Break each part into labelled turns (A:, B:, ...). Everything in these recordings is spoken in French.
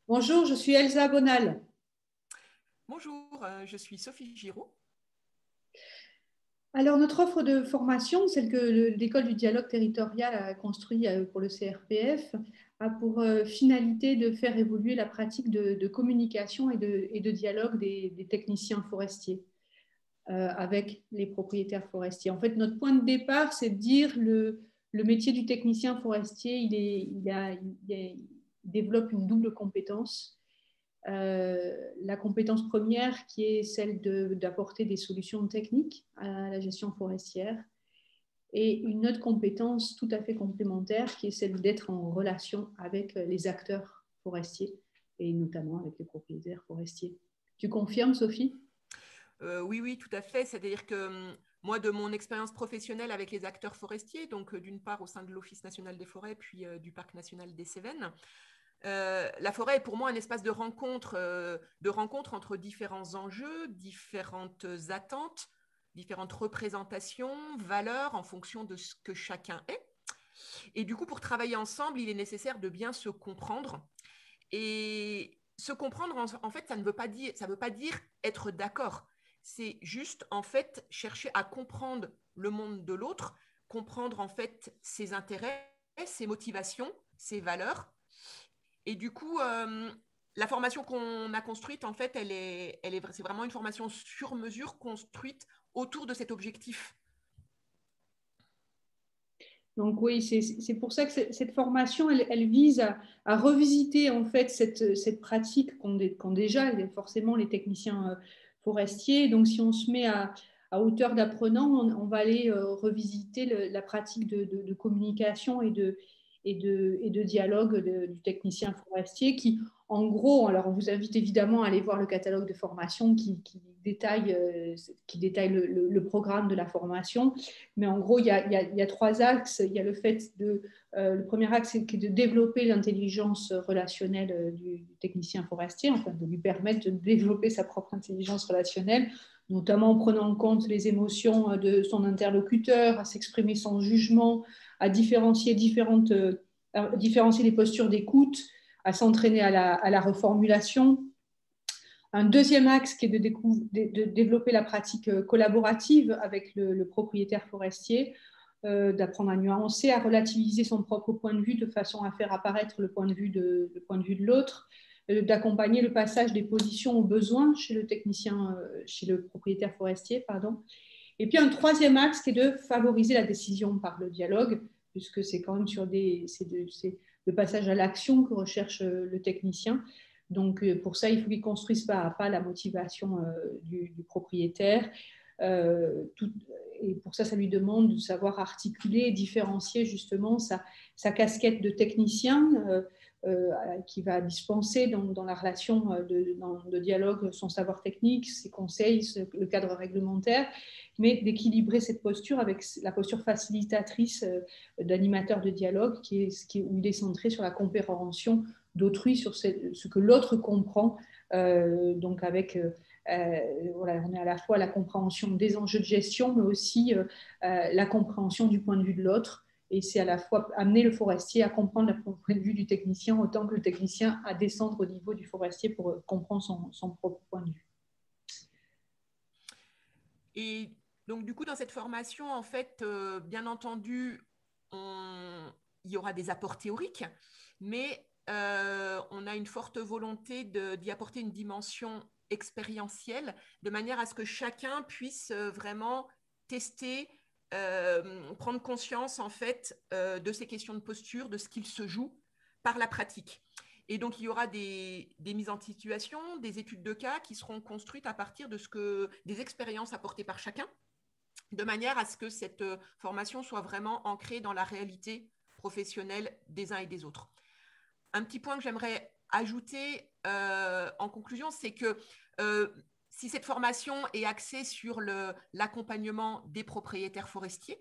A: Bonjour, je suis Elsa Bonal.
B: Bonjour, je suis Sophie Giraud.
A: Alors, notre offre de formation, celle que l'École du dialogue territorial a construite pour le CRPF, a pour finalité de faire évoluer la pratique de communication et de dialogue des techniciens forestiers avec les propriétaires forestiers. En fait, notre point de départ, c'est de dire le métier du technicien forestier, il développe une double compétence. La compétence première qui est celle d'apporter des solutions techniques à la gestion forestière et une autre compétence tout à fait complémentaire qui est celle d'être en relation avec les acteurs forestiers et notamment avec les propriétaires forestiers. Tu confirmes, Sophie?
B: Oui, oui, tout à fait. C'est-à-dire que moi, de mon expérience professionnelle avec les acteurs forestiers, donc d'une part au sein de l'Office national des forêts, puis du Parc national des Cévennes, la forêt est pour moi un espace de rencontre entre différents enjeux, différentes attentes, différentes représentations, valeurs en fonction de ce que chacun est. Et du coup, pour travailler ensemble, il est nécessaire de bien se comprendre. Et se comprendre, en fait, ça veut pas dire être d'accord. C'est juste, en fait, chercher à comprendre le monde de l'autre, comprendre, en fait, ses intérêts, ses motivations, ses valeurs. Et du coup, la formation qu'on a construite, en fait, c'est vraiment une formation sur mesure construite autour de cet objectif.
A: Donc oui, c'est pour ça que cette formation, elle vise à revisiter en fait cette pratique qu'ont déjà forcément les techniciens forestiers. Donc si on se met à hauteur d'apprenant, on va aller revisiter la pratique de communication et de dialogue du technicien forestier qui, en gros, alors on vous invite évidemment à aller voir le catalogue de formation qui détaille le programme de la formation. Mais en gros, il y a trois axes. Il y a le premier axe qui est de développer l'intelligence relationnelle du technicien forestier, enfin de lui permettre de développer sa propre intelligence relationnelle, notamment en prenant en compte les émotions de son interlocuteur, à s'exprimer sans jugement, à différencier les postures d'écoute, à s'entraîner à la reformulation. Un deuxième axe qui est de développer la pratique collaborative avec le propriétaire forestier, d'apprendre à nuancer, à relativiser son propre point de vue de façon à faire apparaître le point de vue de l'autre, d'accompagner le passage des positions aux besoins chez le technicien, chez le propriétaire forestier, pardon. Et puis un troisième axe qui est de favoriser la décision par le dialogue, puisque c'est quand même c'est le passage à l'action que recherche le technicien. Donc pour ça, il faut qu'il construise pas à pas la motivation du propriétaire. Tout, et pour ça, ça lui demande de savoir articuler, différencier justement sa casquette de technicien qui va dispenser dans la relation de dialogue son savoir technique, ses conseils, le cadre réglementaire, mais d'équilibrer cette posture avec la posture facilitatrice d'animateur de dialogue où il est centré sur la compréhension d'autrui, sur ce que l'autre comprend, donc avec voilà, on est à la fois la compréhension des enjeux de gestion, mais aussi la compréhension du point de vue de l'autre. Et c'est à la fois amener le forestier à comprendre le point de vue du technicien, autant que le technicien à descendre au niveau du forestier pour comprendre son propre point de vue.
B: Et donc, du coup, dans cette formation, en fait, bien entendu, il y aura des apports théoriques, mais on a une forte volonté d'y apporter une dimension expérientielle, de manière à ce que chacun puisse vraiment tester, prendre conscience, en fait, de ces questions de posture, de ce qu'il se joue par la pratique. Et donc, il y aura des mises en situation, des études de cas qui seront construites à partir des expériences apportées par chacun, de manière à ce que cette formation soit vraiment ancrée dans la réalité professionnelle des uns et des autres. Un petit point que j'aimerais ajouter en conclusion, c'est que si cette formation est axée sur l'accompagnement des propriétaires forestiers,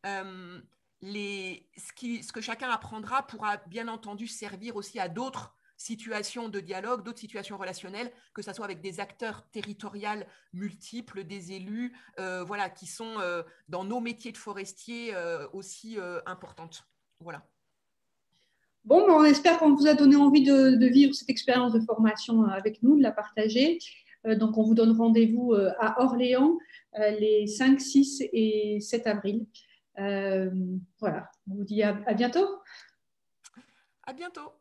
B: euh, ce que chacun apprendra pourra bien entendu servir aussi à d'autres situations de dialogue, d'autres situations relationnelles, que ce soit avec des acteurs territoriaux multiples, des élus, voilà, qui sont dans nos métiers de forestiers aussi importantes. Voilà.
A: Bon, ben, on espère qu'on vous a donné envie de vivre cette expérience de formation avec nous, de la partager. Donc, on vous donne rendez-vous à Orléans les 5, 6 et 7 avril. Voilà, on vous dit à bientôt.
B: À bientôt.